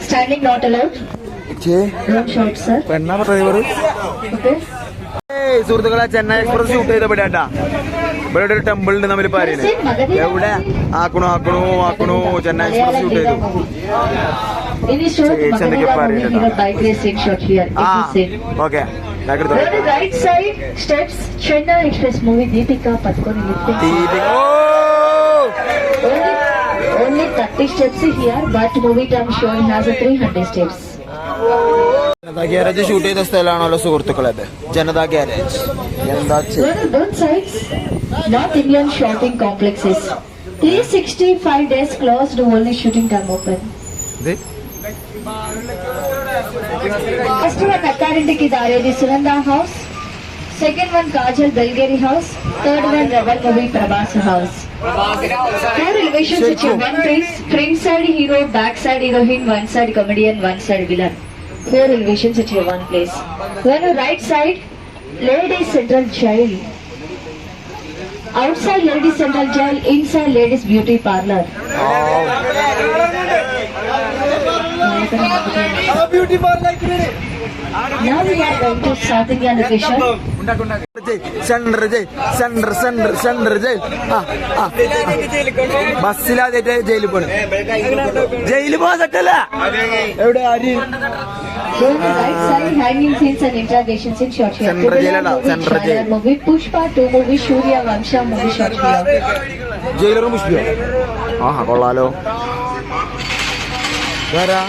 Standing not allowed. Don't shout, sir. Okay. സുഹൃത്തുക്കളെ, Chennai express shoot ചെയ്ത ഇവിടെയാട്ടാ. ഇവിടെ ഒരു ടെമ്പിൾ ഉണ്ട് നമ്മൾ പറയുന്നത്. എവിടെ ആക്കണോ ചെന്നൈ എക്സ്പ്രസ് ഷൂട്ട് ചെയ്തു. എന്തൊക്കെ പറയുന്നത്. Okay, right side steps Chennai Express movie Deepika Padukone only 30 steps here, but movie time showing has a 300 steps. Janata garage shoot ചെയ്ത സ്ഥലമാണല്ലോ സുഹൃത്തുക്കളെ, ജനതാ ഗ്യാരേജ്. എന്താ both sides North Indian shopping complexes. 365 days closed, only shooting time open. First one Akkarindi Kidaredi Sunanda House, second one Kajal Belgeri House, third one Rebel Movie Prabhas House. Four elevations which are one place, front side hero, back side heroine, one side comedian, one side villain. Four elevations at one place. Then right side, ladies central jail. Outside ladies central jail, inside ladies beauty parlor. beauty parlor. Now we are going to South India location. Central ജയിൽ. ബസ്സിലാദ്യമായിട്ട് ജയിലിൽ പോണ്. ജയിലിൽ പോകാൻ സെറ്റല്ല. എവിടെ ആര് Right side hanging scenes and interrogations in short here. Central jail. Movie Pushpa 2 movie Shurya Vamsha movie short here. ജയിലറും പുഷ്പിയോ? ആഹാ, കൊള്ളാലോ. ആരാ?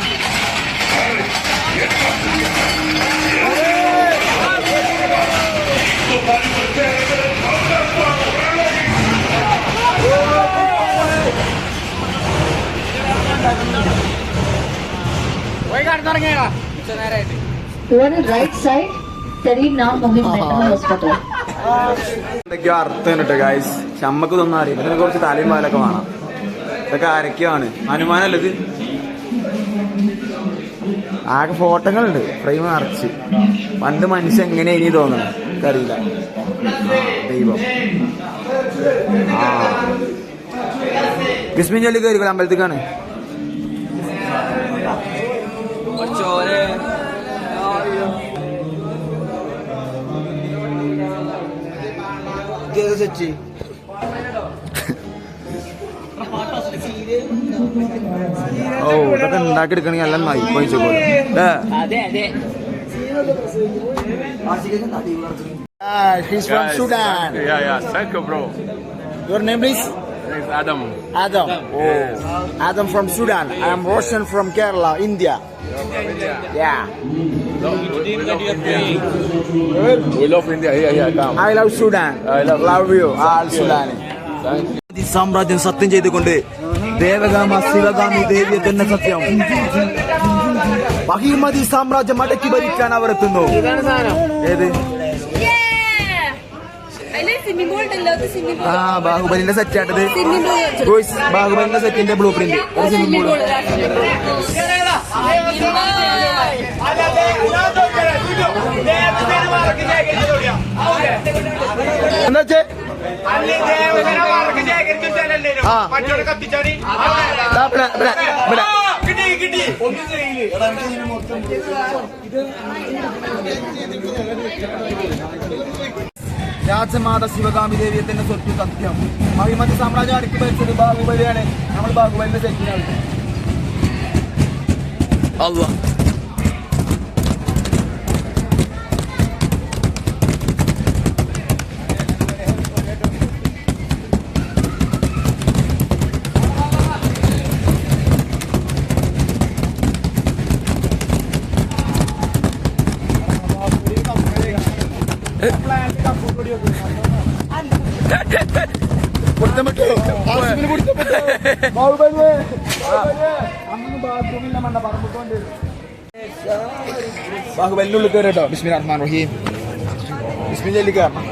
To the right side, Terina movie mental hospital. എന്തൊക്കെയോ അർത്ഥം കേട്ടോ ഗായ്സ്. നമ്മക്ക് ഇതൊന്നും അറിയില്ല. ഇതിനെ കുറച്ച് തലയും പാലൊക്കെ വേണം. ഇതൊക്കെ ആരൊക്കെയാണ്? ഹനുമാനല്ലത്. ആകെ ഫോട്ടോകളുണ്ട് ഫ്രെയിം നിറച്ച്. പണ്ട് മനുഷ്യൻ എങ്ങനെ ഇനി തോന്നണം എനിക്കറിയില്ല. ദൈവം. ബിസ്മിൻ ചൊല്ലി കയറിക്കോ, അമ്പലത്തേക്കാണ്. ഓ, ഇതൊക്കെ ഉണ്ടാക്കിയെടുക്കണെങ്കിൽ എല്ലാം നന്നായി പോയിച്ചോളൂ. He's from Sudan. Yeah. Thank you, bro. Your name is? Adam. Oh, Adam from Sudan. I am Roshan from Kerala, India. Yeah. We love India. Here, come. I love Sudan. I love you. All Sudan. സാമ്രാജ്യം സത്യം ചെയ്തുകൊണ്ട് ദേവകാമ ശിവകാമി ദേവിയെ തന്നെ സത്യം. ബഹിമതി സാമ്രാജ്യം അടക്കി ഭരിക്കാൻ അവർ എത്തുന്നു. ഏത്? ബാഹുബലിന്റെ സെറ്റാട്ടത്. ബാഹുബലിന്റെ സെറ്റിന്റെ ബ്ലൂ പ്രിന്റ്. എന്താ വെച്ചേ? രാജമാത ശിവകാമി ദേവിയെ തന്നെ സ്വത്ത് സത്യം. മഹിമതി സാമ്രാജ്യം അടുക്കി ഭരിച്ചത് ബാഹുബലിയാണ്. നമ്മൾ ബാഹുബലിന്റെ സെറ്റിനാണ്. അല്ലാഹ്. ബാഹുബലിന്റെ ഉള്ളിൽ കയറി കേട്ടോ. ബിസ്മില്ലാഹിർ റഹ്മാനിർ റഹീം. ബിസ്മില്ലാഹിൽ കയറണം.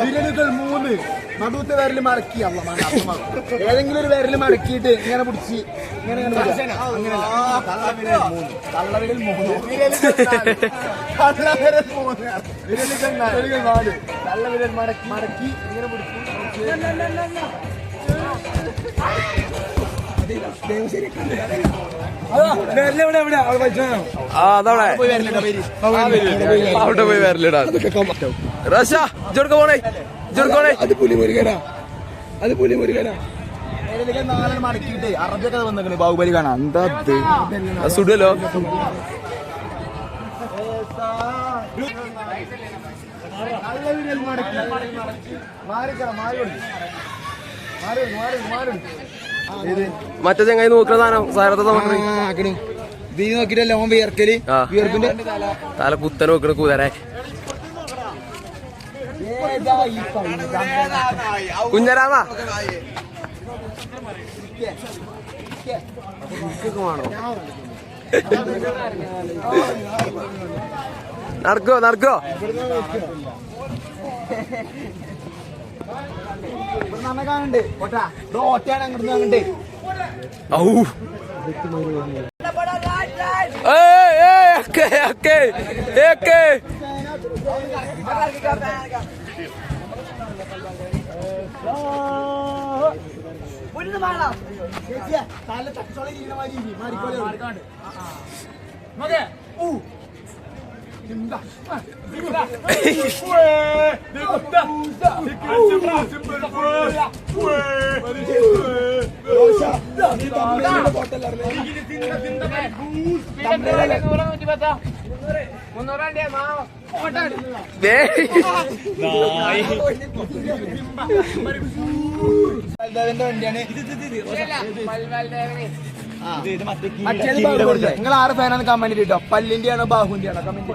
വിരലുകൾ 3 നടുവത്തെ വിരല് മടക്കി ഏതെങ്കിലും ഒരു വിരല് മടക്കിയിട്ട് ഇങ്ങനെ പിടിച്ച് ഇങ്ങനെ തള്ളവിരൽ 3 വിരലുകൾ 4 തള്ളവിരൽ മടക്കി ഇങ്ങനെ പിടിച്ച് അവിടെ പോയി വരലിടാ പോണേ അത് പുലി മുരുകനാ മടക്കിയിട്ട് അറബിയൊക്കെ വന്നേക്കണ് ബാഹുബലി കാണാം എന്താ സുഡല്ലോ മറ്റേ ചങ്ങായി നോക്കുന്ന സാധനം സാരത്തെ നീ നോക്കിട്ടല്ലേ ഓൻ വിയർക്കല് വിയർപ്പിന്റെ തല കുത്തനെ നോക്കണ കുതിരെ കുഞ്ഞരാമാ നടക്കോ കാണണ്ട് ഓട്ടയാണ് അങ്ങോട്ട് അങ്ങോട്ട് ഔ നിങ്ങൾ ആറ് ഫാനാണ് കമന്റ് കേട്ടോ പല്ലിന്റെ ആണോ ബാഹുവിന്റെ ആണോ കമന്റ്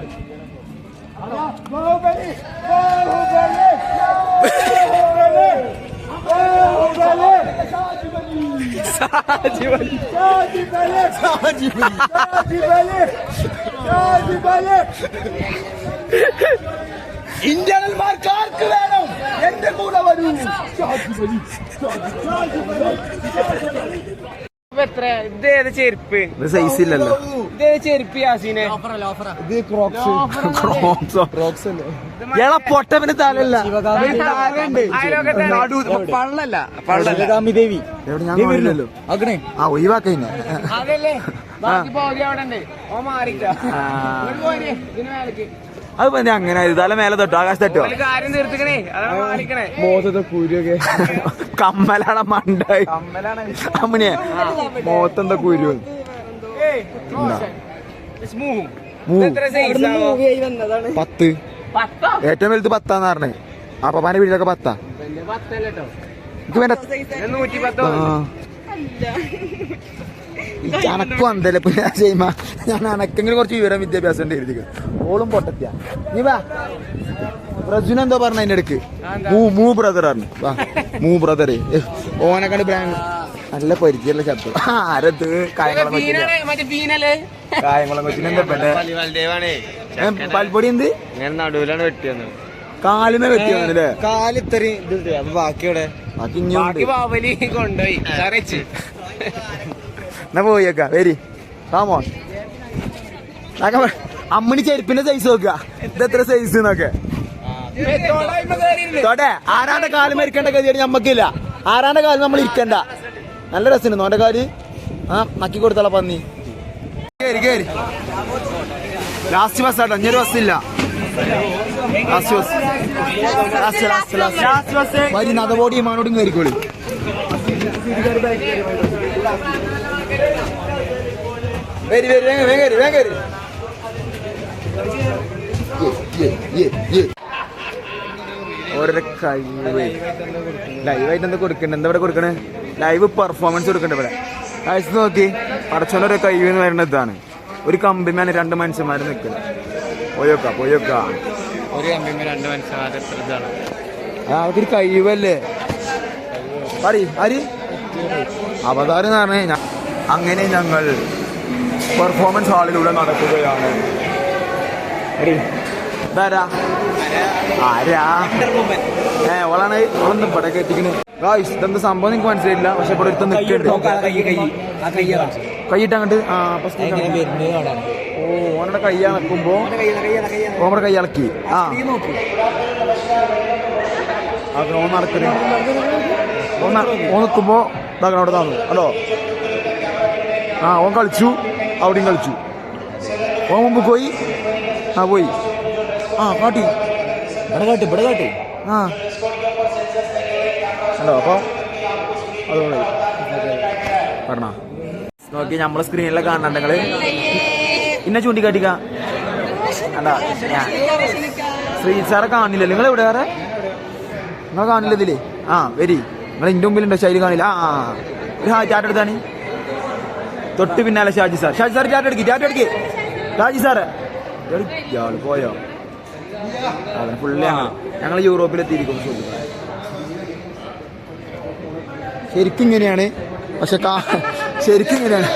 ഇന്ത്യന്മാർക്ക് ആർക്ക് വേണം എന്റെ കൂടെ വരൂ ഇതേത് ചെരുപ്പ് സൈസ് ഇല്ലല്ലോ ഇതേത് ചെരുപ്പ് യാസീനെ ഇത് ക്രോക്സ് എള പൊട്ടവന് തലല്ല ദേവി എവിടെ ഞാൻ കാണില്ലല്ലോ അങ്ങനെ ആ ഒഴിവാക്കന്നെ അതല്ലേ ബാക്കി പകുതി അവിടെ ഉണ്ട് ഓ മാറിക്ക ഇതിന് മേലേക്ക് അത് പിന്നെ അങ്ങനെ തല മേലെ തൊട്ടോ ആകാശ തട്ടോ കാര്യം തീർത്തിക്കണേ അതാണ് മാറിക്കണേ മോത്തത്തെ കുരുക്കെ കമ്മലാണ് മണ്ടായി അമ്മണിയെ മോത്തെന്താ കുരു എത്ര size ആവോ? 10 ഏറ്റവും വലുത് 10 പറഞ്ഞേ അപ്പാന്റെ വീട്ടിലൊക്കെ 10 എനിക്ക് വേണ്ട 110 അനക്കും അന്തല്ലേ പിന്നെ ചെയ്യുമ്പോ ഞാൻ അനക്കെങ്കിലും കുറച്ച് വിവരം വിദ്യാഭ്യാസം ഉണ്ട് എഴുതിക്ക് ഓളും പൊട്ടത്തിയാ നീ വാ റജുന എന്തോ പറഞ്ഞ അതിന്റെ അടുക്ക് മൂ ബ്രദർ ആണ് വാ മൂ ബ്രദറ് ഓനെക്കാണ്ട് ബ്രാൻഡ് നല്ല പരിചയമുള്ള ശബ്ദം ആരത് കായംകുളം കൊച്ചിന് എന്താ പാൽപ്പൊടി എന്ത് നടുവിലാണ് വെട്ടിയെന്ന് കാലിമേ വെട്ടിയാണല്ലേ കാല് ഇത്രയും ബാക്കിയുടെ ബാക്കി ഇനിയുണ്ട് ബാവലി കൊണ്ടുപോയി കറിച്ച് എന്നാ പോയേക്ക വരി കാമോ അമ്മണി ചെരുപ്പിന്റെ സൈസ് നോക്കുക ഇതെത്ര സൈസ് എന്നൊക്കെ തോട്ടെ ആരാന്റെ കാല് മരിക്കേണ്ട ഗതിയാണ് ഞമ്മക്കില്ല ആരാന്റെ കാല് നമ്മൾ ഇരിക്കണ്ട നല്ല രസമുണ്ട് നോന്റെ കാല് നക്കി കൊടുത്തള പന്നി കേറി കേറി ലാസ്റ്റ് ബസ് ആട്ടോ ഇഞ്ഞൊരു ബസ് ഇല്ല ലാസ്റ്റ് ബസ് വരി നദബോടിയും മാനോടും കയറിക്കോളി വരി വരി വേഗം കയറി ഓരോ കഴിവ് ലൈവായിട്ട് എന്താ കൊടുക്കണ്ടേ എന്താ ഇവിടെ കൊടുക്കണേ ലൈവ് പെർഫോമൻസ് കൊടുക്കണ്ട ഇവിടെ അയച്ചു നോക്കി പടച്ചോനൊരു കഴിവ് എന്ന് പറയുന്നത് ഇതാണ് ഒരു കമ്പിമേനെ 2 മനുഷ്യന്മാർ നിൽക്കുന്നത് പോയോക്ക ഒരു കമ്പിമ്മ 2 മനുഷ്യന്മാരെ അവർക്കൊരു കഴിവല്ലേ ആര് അവതാരം എന്ന് പറഞ്ഞാൽ അങ്ങനെ ഞങ്ങൾ പെർഫോമൻസ് ഹാളിലൂടെ നടക്കുകയാണ് ഇതാരാ ആരാ ഓളാണ് ഓളൊന്നും ഇവിടെ കെട്ടിക്കണ് ഇതെന്താ സംഭവം നിങ്ങൾക്ക് മനസ്സിലായില്ല പക്ഷെ ഇവിടെ ഒരുത്തം നിൽക്കുന്നുണ്ട് കൈയിട്ട് അങ്ങോട്ട് ഓ ഓനയുടെ കൈ ഇളക്കുമ്പോ ഓമ്മടെ കൈ ഇളക്കി ഓൻ നടക്കണേ ഓൻ നിൽക്കുമ്പോ ഇതാക്കണം അവിടെ താന്നു ഹലോ ഓൻ കളിച്ചു അവിടെയും കളിച്ചു ഓൻ മുമ്പ് പോയി പോയി കാട്ടി ഇവിടെ കാട്ടി ഹലോ അപ്പൊ അതുകൊണ്ട് പറഞ്ഞ നോക്കി നമ്മളെ സ്ക്രീനിലെ കാണണ്ട നിങ്ങള് ഇന്നെ ചൂണ്ടിക്കാട്ടിക്ക അല്ല ശ്രീ സാറെ കാണില്ലല്ലോ നിങ്ങൾ എവിടെ വേറെ നിങ്ങൾ കാണില്ല ഇതില് വരി നിങ്ങൾ എന്റെ മുമ്പിലുണ്ടോ ശൈലി കാണില്ല ഒരു ചാറ്റ് എടുത്താണ് തൊട്ട് പിന്നാലെ ഷാജി സാർ ചാറ്റ് എടുക്കി ഷാജി സാറ് ഇയാള് പോയോ അവൻ ഫുള്ള് ഞങ്ങൾ യൂറോപ്പിലെത്തിയിരിക്കുന്നു സുഹൃത്തുക്കളെ ശരിക്കും ഇങ്ങനെയാണ് പക്ഷെ ശരിക്കും ഇങ്ങനെയാണ്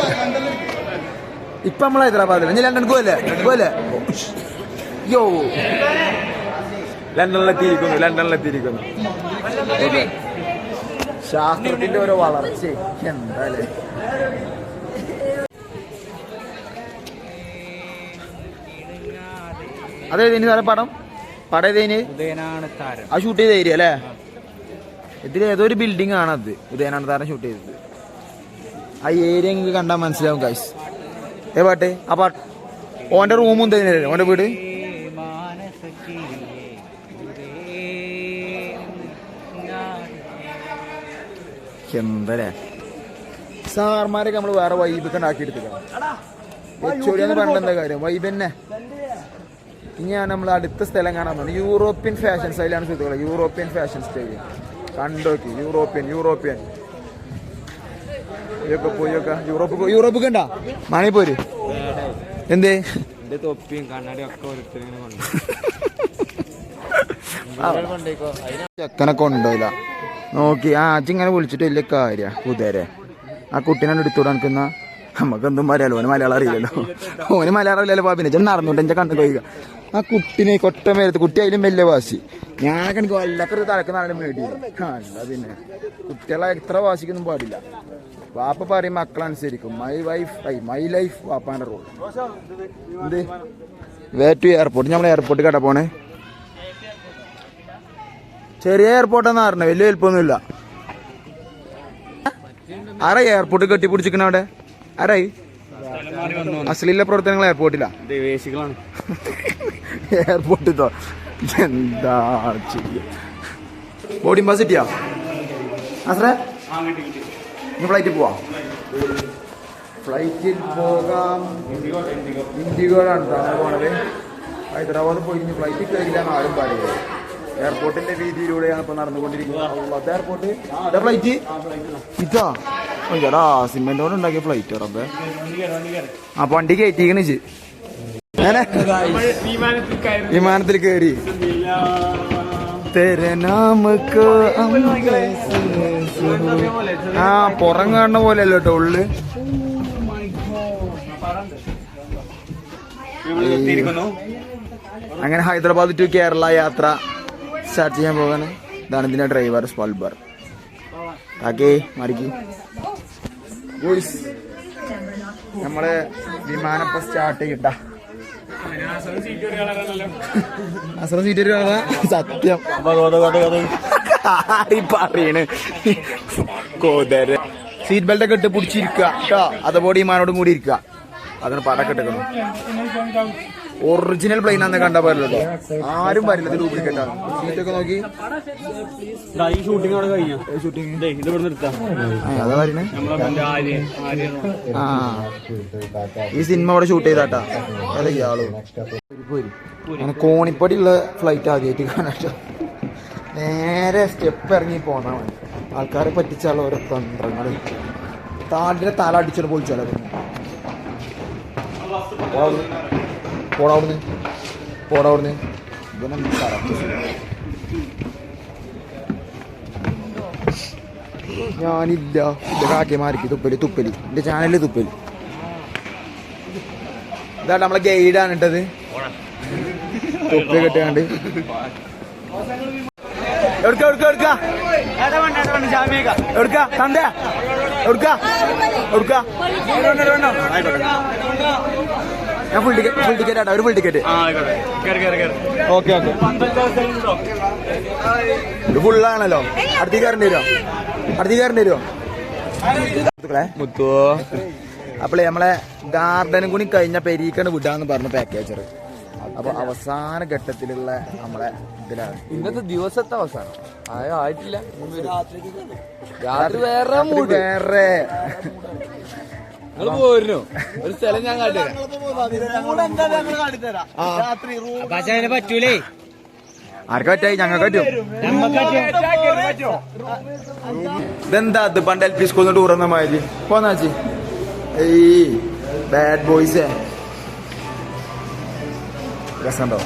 ഇപ്പൊ നമ്മൾ ഹൈദരാബാദിൽ ഞാൻ ലണ്ടൻ പോയല്ലേ യോ ലണ്ടനിലെത്തിയിരിക്കുന്നു ശാസ്ത്രത്തിന്റെ ഓരോ വളർച്ച എന്താല്ലേ അതേതിന് സാറേ പടം ഏതേന് ആ ഷൂട്ട് ചെയ്ത ഏരിയ അല്ലേ ഇതിൽ ഏതോ ഒരു ബിൽഡിംഗ് ആണത് ഉദയനാണ് താരം ഷൂട്ട് ചെയ്തത് ആ ഏരിയ നിങ്ങൾക്ക് കണ്ടാൽ മനസ്സിലാവും ഗൈസ് പാട്ട് ആ പാട്ട് ഓന്റെ റൂമും ഉദയനല്ലേ ഓന്റെ വീട് എന്തല്ലേ സാർമാരൊക്കെ നമ്മൾ വേറെ വൈബൊക്കെ ഉണ്ടാക്കിയെടുത്തിക്കണം എന്ന് പറഞ്ഞ എന്താ കാര്യം വൈബ് തന്നെ ഇനി നമ്മൾ അടുത്ത സ്ഥലം കാണാൻ പോകുന്നത് യൂറോപ്യൻ ഫാഷൻ സ്റ്റൈലാണ് സുഹൃത്തുക്കളെ യൂറോപ്യൻ ഫാഷൻ സ്റ്റൈൽ കണ്ടോക്കി യൂറോപ്യൻ യൂറോപ്പ് കണ്ടാ മണിപ്പൂര് എന്തേ തൊപ്പിയും കണ്ണാടിയും ഒക്കെ ചെക്കനെ കൊണ്ടുപോയില്ല നോക്കി ഇങ്ങനെ വിളിച്ചിട്ട് വലിയ കാര്യ കുതിരെ ആ കുട്ടീനെ എടുത്തോടെ നിൽക്കുന്ന നമുക്കെന്തും അറിയാലോ ഓന് മലയാളം അറിയില്ലല്ലോ ഓന് മലയാളം അറിയില്ലല്ലോ പിന്നെ ചെന്ന് നടന്നുകൊണ്ട് എന്റെ കണ്ണു കഴിയുക ആ കുട്ടിനെ കൊട്ട മേലത്ത് കുട്ടി അതിലും വലിയ വാശി ഞാനൊക്കെ എനിക്ക് വല്ലൊക്കെ തലക്കുന്നാലും മേടിയില്ല അല്ല പിന്നെ കുട്ടികളെ എത്ര വാശിക്കൊന്നും പാടില്ല വാപ്പ പറയും മക്കളനുസരിക്കും മൈ ലൈഫ് വാപ്പാന്റെ റോൾ എന്ത് വേ ടു എയർപോർട്ട് നമ്മൾ എയർപോർട്ട് കേട്ടാ പോണേ ചെറിയ എയർപോർട്ടെന്നാ പറഞ്ഞത് വലിയ വലുപ്പമൊന്നുമില്ല ആരാ എയർപോർട്ട് കെട്ടിപ്പിടിച്ചിരിക്കണ അവിടെ ആരായി അശ്ലീല പ്രവർത്തനങ്ങൾ എയർപോർട്ടിലാ എയർപോർട്ടിത്തോ എന്താ ബോർഡിംഗ് പാസ് കിട്ടിയാ അസ്രേ ഇനി ഫ്ലൈറ്റിൽ പോവാം ഫ്ലൈറ്റിൽ പോകാം ഇൻഡിഗോയിലാണ് പോണത് ഹൈദരാബാദ് പോയി ഇനി ഫ്ലൈറ്റിൽ കയറിയില്ലാന്ന് ആരും പറയുന്നത് എയർപോർട്ടിന്റെ വീതിയിലൂടെയാണ് ഇപ്പൊ നടന്നുകൊണ്ടിരിക്കുന്നത് എയർപോർട്ട് ഇതാ ഫ്ലൈറ്റ് ഇതാ ചേട്ടാ സിമെന്റ് കൊണ്ട് ഉണ്ടാക്കിയ ഫ്ലൈറ്റ് റബ്ബേ ആ വണ്ടി കയറ്റിക്കണിച്ച് വിമാനത്തിൽ കയറി പുറം കാണുന്ന പോലെ അല്ലോ കേട്ടോ ഉള്ളു അങ്ങനെ ഹൈദരാബാദ് ടു കേരള യാത്ര സ്റ്റാർട്ട് ചെയ്യാൻ പോകാൻ ഇതാണ് ഇതിന്റെ ഡ്രൈവർ സ്വാൽബർ ഓക്കെ മറിക്ക് നമ്മളെ വിമാനം ഇപ്പൊ സ്റ്റാർട്ട് ചെയ്യട്ട അസറ സീറ്റ് സത്യം പറയണ് കോതര സീറ്റ് ബെൽറ്റ് ഒക്കെ ഇട്ട് പിടിച്ചിരിക്കുക കേട്ടോ അതുപോലെ വിമാനോടും കൂടി ഇരിക്കുക അതിന് പടക്കെ ഇട്ടേക്കണം ഒറിജിനൽ പ്ലെയിൻ ആണെന്ന് കണ്ടാ പോരല്ലോ ആരും വരില്ല ഡ്യൂപ്ലിക്കേറ്റ് ആണ് സീറ്റൊക്കെ നോക്കി അതാ പറയുന്നേ ഈ സിനിമ അവിടെ ഷൂട്ട് ചെയ്താട്ടാ ഇയാള് അങ്ങനെ കോണിപ്പടിയുള്ള ഫ്ലൈറ്റ് ആദ്യമായിട്ട് കാണാട്ടോ നേരെ സ്റ്റെപ്പ് ഇറങ്ങി പോന്നാ മതി ആൾക്കാരെ പറ്റിച്ചാലുള്ള ഓരോ തന്ത്രങ്ങള് താടിന്റെ തല അടിച്ചോണ്ട് പൊളിച്ചാലോ പോടാവിടുന്ന് ഞാനില്ല എന്റെ കാക്കമാർക്ക് തുപ്പല് എന്റെ ചാനലില് തുപ്പല് ഇതാ നമ്മളെ ഗൈഡാണ് ഇട്ടത് തൊപ്പി കെട്ടിയാണ്ട് ഞാൻ ഫുൾ ടിക്കറ്റ് ആട്ടോ ഒരു ഫുൾ ടിക്കറ്റ് ഓക്കെ ഓക്കെ ഇത് ഫുള്ളാണല്ലോ അടുത്തേക്ക് കയറേണ്ടി വരുമോ മുത്തോ അപ്പളേ നമ്മളെ ഗാർഡനും കൂടി കഴിഞ്ഞ പെരീക്കാണ് വിടാന്ന് പറഞ്ഞു പാക്കേജർ. അപ്പൊ അവസാന ഘട്ടത്തിലുള്ള നമ്മളെ ഇതിലാണ് ഇന്നത്തെ ദിവസത്തെ അവസാനം ആയിട്ടില്ല. രാത്രി വേറെ വേറെ നിങ്ങൾ പോരുന്നു ഒരു സ്ഥലം ഞാൻ കാട്ടിത്തരാം. പറ്റൂലേ ആർക്കാ പറ്റായി? ഞങ്ങൾക്ക് പറ്റും. ഇതെന്താ അത് പണ്ട് LP സ്കൂളിൽ ടൂർ എന്ന മാതിരി പോന്നാച്ചി ഈ ബാഡ് ബോയ്സേ രസമുണ്ടോ?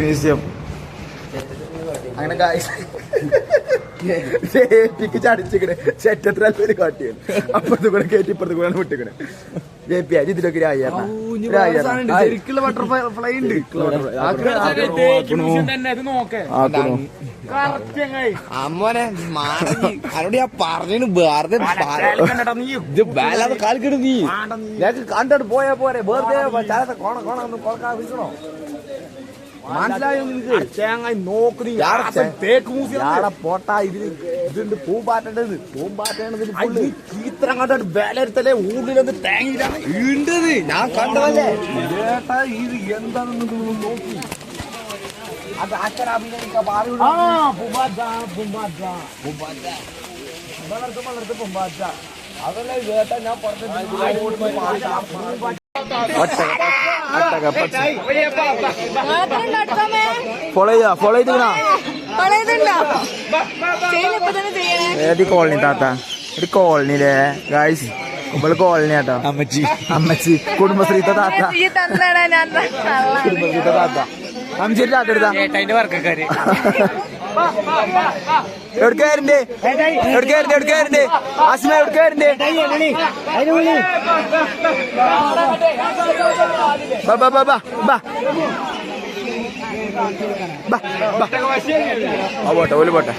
മ്യൂസിയം അങ്ങനെ ജെപിക്ക് ചടിച്ചിക്കണേ ചെറ്റത്ര ഒരു കാട്ടിയാണ്. അപ്പുറത്ത് കൂടെ കയറ്റി ഇപ്പുറത്ത് കൂടെ വിട്ടിക്കണേ. ജെപി ഇതിലൊക്കെ ബട്ടർഫ്ലൈ ഉണ്ട്. അമ്മോനെ അവരോട് ഞാൻ പറഞ്ഞു വെറുതെ കാലിക്കിട്ട് നീ ഞങ്ങൾക്ക് കണ്ടിട്ട് പോയാ പോരെ വെറുതെ ചാലത്തെ കോണ ഒന്നും കൊടുക്കാതിരിക്കണോ? മനസ്സിലായോ നിനക്ക്? പോട്ടാ ഇതുണ്ട് പൂമ്പാറ്റേണ്ടത് ചീത്രം കണ്ടിട്ട് വേലരുത്തല്ലേ ഊരിലൊന്ന് തേങ്ങിയിട്ടാണ് ഉണ്ടത്. ഞാൻ കണ്ടതല്ലേ ചേട്ടാ ഇത് എന്താണെന്ന് നോക്കി അത് അച്ഛൻ അഭിനയിക്കാൻ വളർത്ത് പൂമ്പാറ്റ അതല്ലേ ചേട്ടാ ഞാൻ പറഞ്ഞു. ഫോളോ ചെയ്തിക്കണോ? ഏത് കോളനി താത്ത? ഒരു കോളനിയിലെ ഗായ്സ് നമ്മള് കോളനി ആട്ടോ. അമ്മച്ചി കുടുംബശ്രീത്തെ താത്ത അമ്മച്ചി താത്ത എടുത്താ എവിടക്കാരുണ്ട് ആസ്മ എവിടക്കാരുണ്ട്? പോട്ടെ ഓല് പോട്ടെ.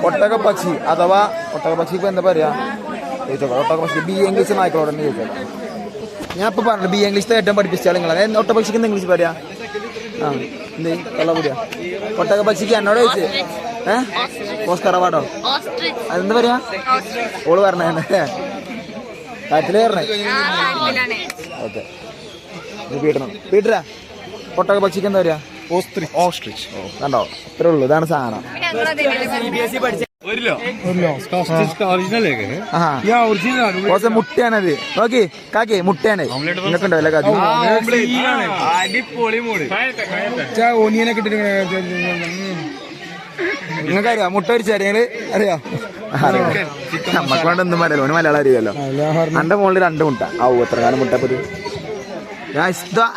ഒട്ടകപ്പക്ഷി അഥവാ ഒട്ടകപ്പക്ഷിക്ക് എന്താ പറയാ ചോദിച്ചോക്കാം. ഒട്ടകപ്പക്ഷി ബി ഇംഗ്ലീഷ് നായിക്കോടെ തന്നെ ചോദിച്ചോക്കാം. ഞാൻ ഇപ്പൊ പറഞ്ഞു ബി ഇംഗ്ലീഷ് ഏറ്റവും പഠിപ്പിച്ചാൽ നിങ്ങളെ ഒട്ടകപ്പക്ഷിക്ക് ഇംഗ്ലീഷ് പറയാ എന്തേ കൊള്ളപൊടിയാ? ഒട്ടകപ്പക്ഷിക്ക് എന്നോട് ചോദിച്ചേ ഓസ്കർ അവാർഡോ അതെന്താ പറയാ? ഓള് പറഞ്ഞേ കാറ്റില് കയറണേ. ഓക്കെ പീട്ടറാ ഒട്ടകപ്പക്ഷിക്ക് എന്താ പറയാ? ഓസ്ട്രിച്ച്. കണ്ടോ അത്രേ ഉള്ളൂ. ഇതാണ് സാധനം. മുട്ടയാണത്. നോക്കി കാക്കി മുട്ടയാണ്. നിങ്ങൾക്ക് ഉണ്ടോ അല്ലേ കാക്കി? നിങ്ങൾക്കറിയാ മുട്ട പൊരിച്ചറിയാല് അറിയാ? നമ്മക്ക് വേണ്ട ഒന്നും പറയല്ലോ. ഓന് മലയാളം അറിയാലോ. എന്റെ മുകളിൽ 2 മുട്ട. ആവൂ എത്ര കാലം മുട്ടപ്പത്?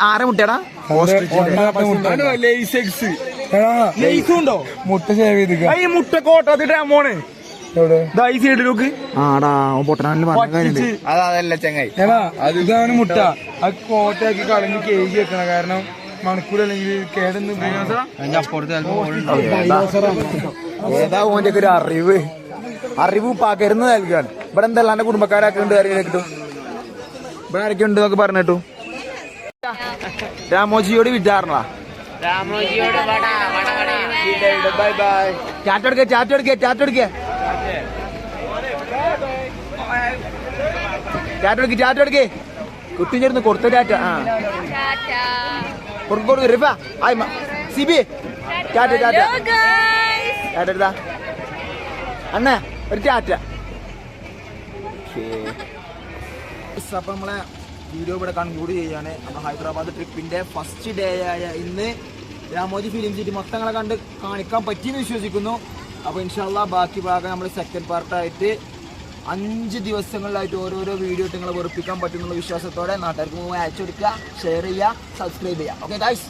ആരെ മുട്ടയാടാ? മുട്ട സേവ് ചെയ്ത് മുട്ട കോട്ടത്തിട്ട് മോണ് ആടാ പൊട്ടനാലിൽ അതല്ല ചങ്ങായി. ഇതാണ് മുട്ട. അത് കോട്ടയാക്കി കളഞ്ഞ് കേജി വെക്കണം. കാരണം മണിക്കൂർ അല്ലെങ്കിൽ കേടന്ന് ഏതാ ഓന്റെ ഒക്കെ ഒരു അറിവ് പകരുന്ന് നൽകുകയാണ്. ഇവിടെ എന്താ എന്റെ കുടുംബക്കാരൊക്കെ ഉണ്ട് അറിയാൻ കിട്ടും. ഇവിടെ ആരൊക്കെ ഉണ്ട് എന്നൊക്കെ പറഞ്ഞിട്ടു. രാമോജിയോട് വിചാരണ ചാറ്റെടുക്കേ കുട്ടി ചേർന്ന് കൊടുത്ത ടാറ്റ. സിബി ടാറ്റ അണ്ണ ഒരു ടാറ്റ. അപ്പൊ നമ്മളെ വീഡിയോ ഇവിടെ കൺക്ലൂഡ് ചെയ്യാണ്. നമ്മൾ ഹൈദരാബാദ് ട്രിപ്പിന്റെ ഫസ്റ്റ് ഡേ ആയ ഇന്ന് രാമോജി ഫിലിം സിറ്റി മൊത്തങ്ങളെ കണ്ട് കാണിക്കാൻ പറ്റിയെന്ന് വിശ്വസിക്കുന്നു. അപ്പോൾ ഇൻഷാല്ലാ ബാക്കി ഭാഗം നമ്മൾ സെക്കൻഡ് പാർട്ടായിട്ട് 5 ദിവസങ്ങളിലായിട്ട് ഓരോരോ വീഡിയോ നിങ്ങളെ വെറുപ്പിക്കാൻ പറ്റുന്നുള്ള വിശ്വാസത്തോടെ നാട്ടുകാർക്ക് അയച്ചു കൊടുക്കുക, ഷെയർ ചെയ്യുക, സബ്സ്ക്രൈബ് ചെയ്യുക. Okay guys.